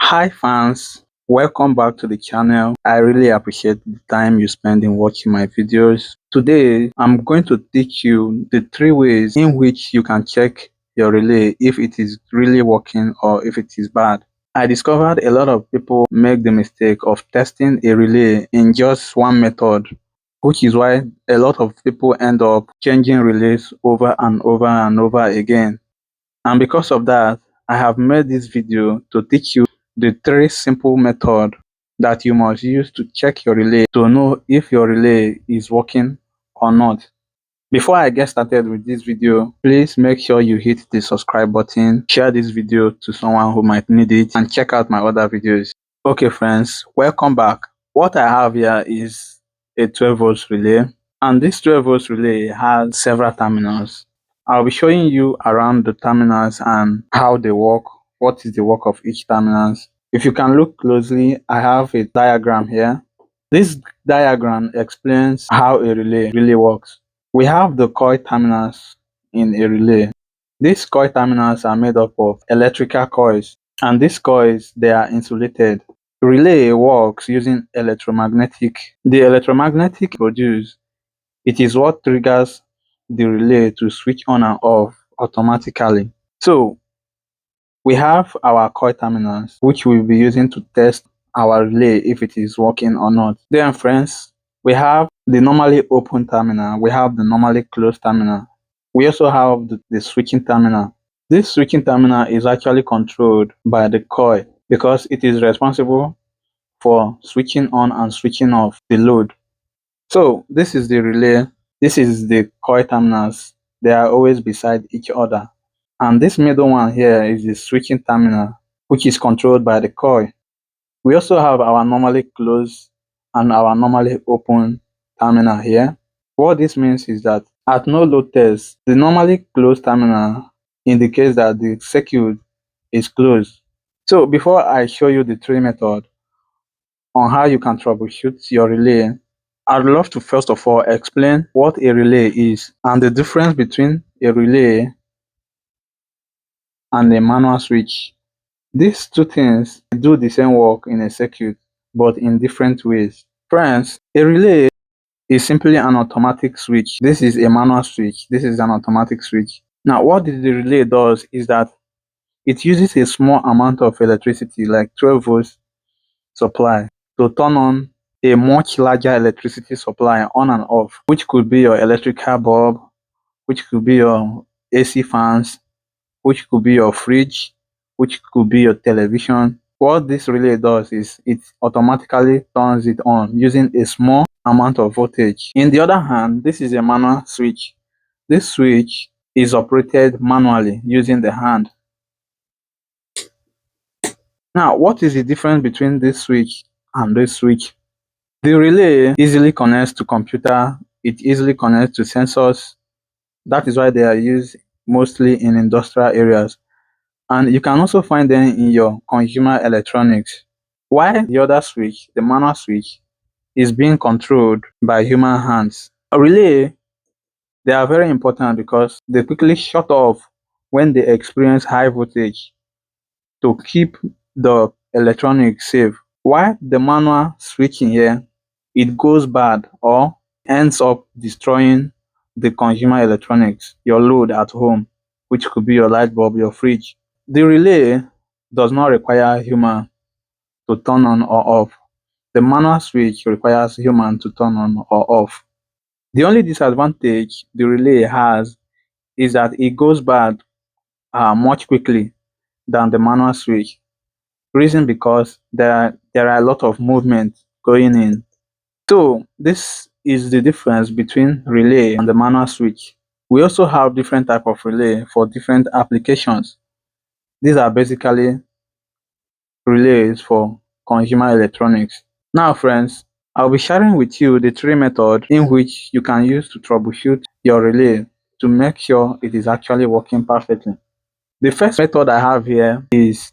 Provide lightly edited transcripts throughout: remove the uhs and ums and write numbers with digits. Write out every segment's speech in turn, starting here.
Hi fans, welcome back to the channel. I really appreciate the time you spend in watching my videos. Today, I'm going to teach you the 3 ways in which you can check your relay if it is really working or if it is bad. I discovered a lot of people make the mistake of testing a relay in just one method, which is why a lot of people end up changing relays over and over and over again. And because of that, I have made this video to teach you the 3 simple methods that you must use to check your relay to know if your relay is working or not. Before I get started with this video, please make sure you hit the subscribe button, share this video to someone who might need it, and check out my other videos. Okay friends, welcome back. What I have here is a 12 volts relay, and this 12 volts relay has several terminals. I'll be showing you around the terminals and how they work, what is the work of each terminals. If you can look closely, I have a diagram here. This diagram explains how a relay really works. We have the coil terminals in a relay. These coil terminals are made up of electrical coils, and these coils, they are insulated. Relay works using electromagnetic. The electromagnetic produced, it is what triggers the relay to switch on and off automatically. So we have our coil terminals, which we'll be using to test our relay if it is working or not. Then friends, we have the normally open terminal, we have the normally closed terminal. We also have the switching terminal. This switching terminal is actually controlled by the coil because it is responsible for switching on and switching off the load. So this is the relay, this is the coil terminals. They are always beside each other. And this middle one here is the switching terminal, which is controlled by the coil. We also have our normally closed and our normally open terminal here. What this means is that at no load test, the normally closed terminal indicates that the circuit is closed. So before I show you the 3 methods on how you can troubleshoot your relay, I'd love to first of all explain what a relay is and the difference between a relay and a manual switch. These two things do the same work in a circuit, but in different ways. Friends, a relay is simply an automatic switch. This is a manual switch. This is an automatic switch. Now, what the relay does is that it uses a small amount of electricity, like 12 volts supply, to turn on a much larger electricity supply on and off, which could be your electrical bulb, which could be your AC fans, which could be your fridge, which could be your television. What this relay does is it automatically turns it on using a small amount of voltage. In the other hand, this is a manual switch. This switch is operated manually using the hand. Now, what is the difference between this switch and this switch? The relay easily connects to computer, it easily connects to sensors. That is why they are used mostly in industrial areas. And you can also find them in your consumer electronics. While the other switch, the manual switch, is being controlled by human hands. A relay, they are very important because they quickly shut off when they experience high voltage to keep the electronics safe. While the manual switching here, it goes bad or ends up destroying the consumer electronics, your load at home, which could be your light bulb, your fridge. The relay does not require human to turn on or off. The manual switch requires human to turn on or off. The only disadvantage the relay has is that it goes bad much quickly than the manual switch. Reason because there are a lot of movement going in. So this is the difference between relay and the manual switch. We also have different type of relay for different applications. These are basically relays for consumer electronics. Now friends, I'll be sharing with you the 3 methods in which you can use to troubleshoot your relay to make sure it is actually working perfectly. The first method I have here is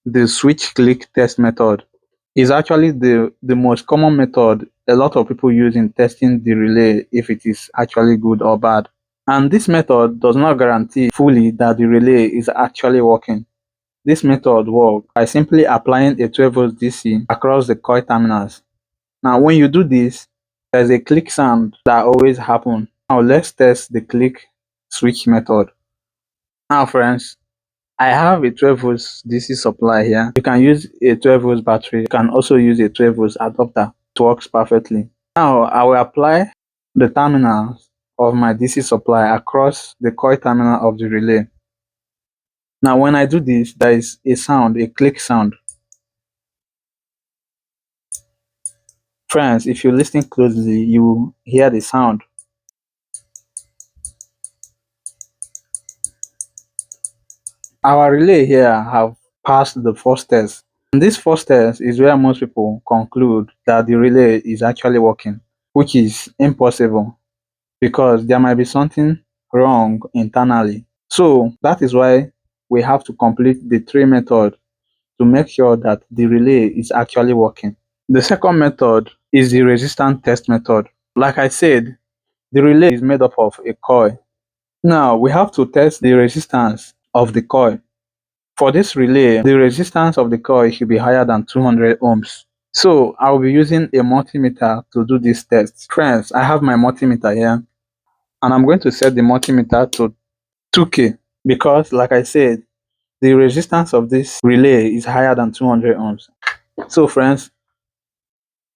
the switch click test method. It's actually the most common method a lot of people use in testing the relay if it is actually good or bad. And this method does not guarantee fully that the relay is actually working. This method works by simply applying a 12 volt DC across the coil terminals. Now when you do this, there's a click sound that always happens. Now let's test the click switch method. Now friends, I have a 12 volts DC supply here. You can use a 12 volts battery. You can also use a 12 volts adapter. It works perfectly. Now I will apply the terminals of my DC supply across the coil terminal of the relay. Now when I do this, there is a sound, a click sound. Friends, if you listen closely, you will hear the sound. Our relay here have passed the first test. And this first test is where most people conclude that the relay is actually working, which is impossible because there might be something wrong internally. So that is why we have to complete the three methods to make sure that the relay is actually working. The second method is the resistance test method. Like I said, the relay is made up of a coil. Now we have to test the resistance of the coil. For this relay, the resistance of the coil should be higher than 200 ohms. So I will be using a multimeter to do this test. Friends, I have my multimeter here and I'm going to set the multimeter to 2K because like I said, the resistance of this relay is higher than 200 ohms. So friends,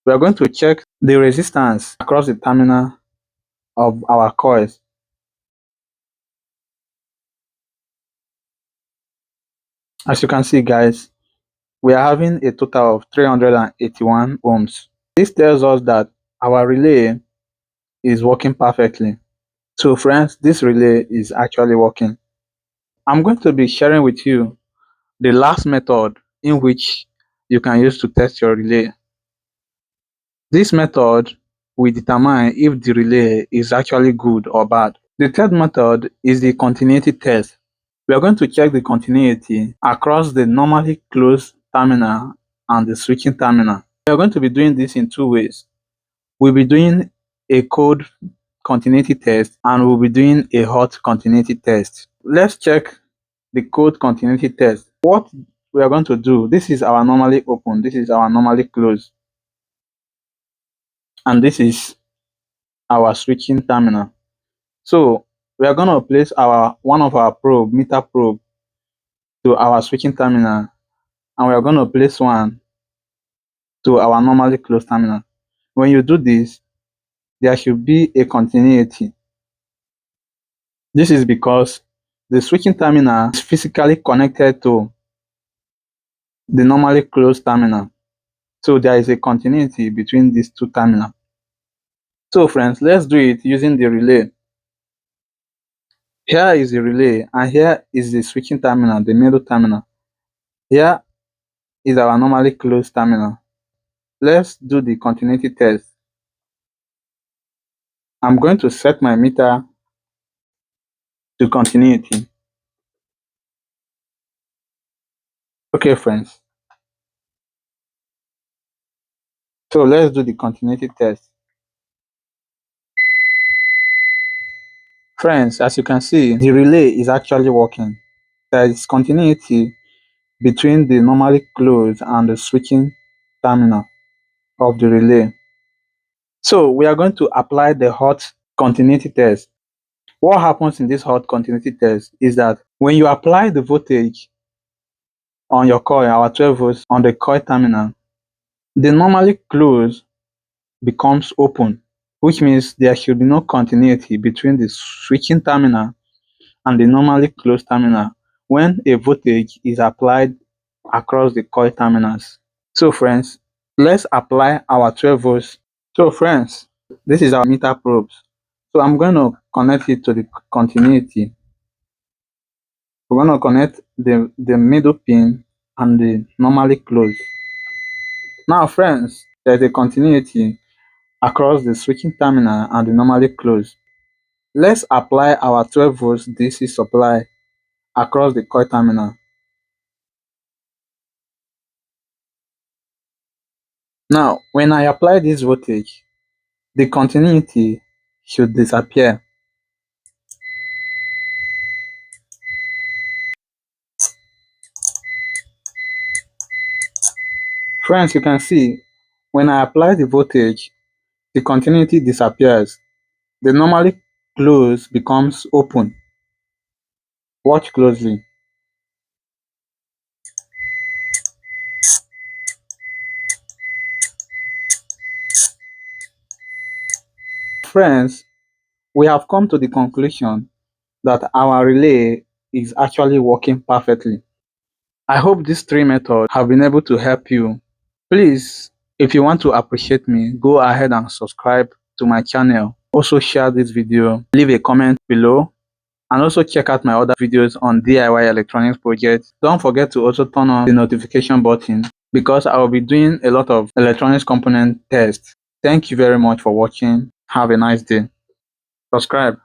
we are going to check the resistance across the terminal of our coils. As you can see guys, we are having a total of 381 ohms. This tells us that our relay is working perfectly. So friends, this relay is actually working. I'm going to be sharing with you the last method in which you can use to test your relay. This method will determine if the relay is actually good or bad. The third method is the continuity test. We are going to check the continuity across the normally closed terminal and the switching terminal. We are going to be doing this in two ways. We'll be doing a cold continuity test and we'll be doing a hot continuity test. Let's check the cold continuity test. What we are going to do, this is our normally open, this is our normally closed, and this is our switching terminal. So we are going to place one of our meter probe to our switching terminal, and we are going to place one to our normally closed terminal. When you do this, there should be a continuity. This is because the switching terminal is physically connected to the normally closed terminal. So there is a continuity between these two terminals. So friends, let's do it using the relay. Here is the relay and here is the switching terminal, the middle terminal. Here is our normally closed terminal. Let's do the continuity test. I'm going to set my meter to continuity. Okay friends, so let's do the continuity test. Friends, as you can see, the relay is actually working. There is continuity between the normally closed and the switching terminal of the relay. So we are going to apply the hot continuity test. What happens in this hot continuity test is that when you apply the voltage on your coil, our 12 volts on the coil terminal, the normally closed becomes open, which means there should be no continuity between the switching terminal and the normally closed terminal when a voltage is applied across the coil terminals. So friends, let's apply our 12 volts. So friends, this is our meter probes. So I'm going to connect it to the continuity. We're going to connect the middle pin and the normally closed. Now friends, there's a continuity across the switching terminal and the normally closed. Let's apply our 12 volts DC supply across the coil terminal. Now, when I apply this voltage, the continuity should disappear. Friends, you can see when I apply the voltage, the continuity disappears. The normally close becomes open. Watch closely. Friends, we have come to the conclusion that our relay is actually working perfectly. I hope these three methods have been able to help you. Please, if you want to appreciate me, go ahead and subscribe to my channel. Also share this video, leave a comment below, and also check out my other videos on DIY electronics projects. Don't forget to also turn on the notification button because I will be doing a lot of electronics component tests. Thank you very much for watching. Have a nice day. Subscribe.